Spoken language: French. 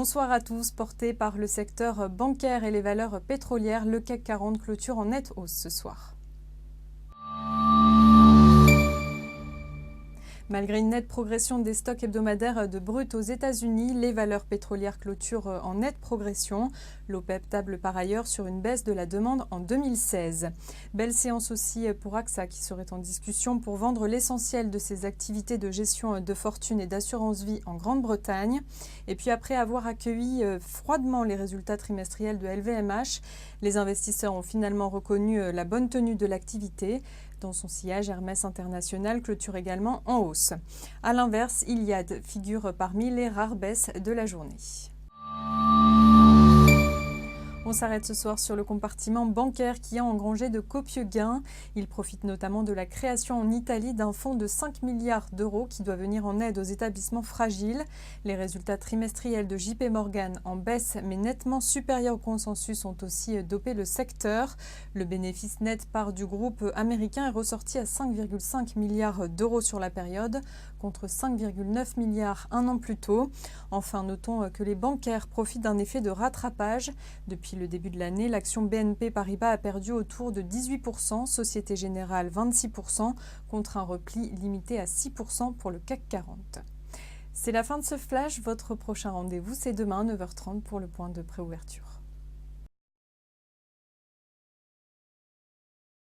Bonsoir à tous. Porté par le secteur bancaire et les valeurs pétrolières, le CAC 40 clôture en nette hausse ce soir. Malgré une nette progression des stocks hebdomadaires de brut aux États-Unis, les valeurs pétrolières clôturent en nette progression. L'OPEP table par ailleurs sur une baisse de la demande en 2016. Belle séance aussi pour AXA qui serait en discussion pour vendre l'essentiel de ses activités de gestion de fortune et d'assurance vie en Grande-Bretagne. Et puis après avoir accueilli froidement les résultats trimestriels de LVMH, les investisseurs ont finalement reconnu la bonne tenue de l'activité. Dans son sillage, Hermès International clôture également en hausse. A l'inverse, Iliad figure parmi les rares baisses de la journée. On s'arrête ce soir sur le compartiment bancaire qui a engrangé de copieux gains. Il profite notamment de la création en Italie d'un fonds de 5 milliards d'euros qui doit venir en aide aux établissements fragiles. Les résultats trimestriels de JP Morgan en baisse mais nettement supérieurs au consensus ont aussi dopé le secteur. Le bénéfice net part du groupe américain est ressorti à 5,5 milliards d'euros sur la période contre 5,9 milliards un an plus tôt. Enfin, notons que les bancaires profitent d'un effet de rattrapage. Depuis le début de l'année, l'action BNP Paribas a perdu autour de 18%, Société Générale 26%, contre un repli limité à 6% pour le CAC 40. C'est la fin de ce flash. Votre prochain rendez-vous, c'est demain 9h30 pour le point de préouverture.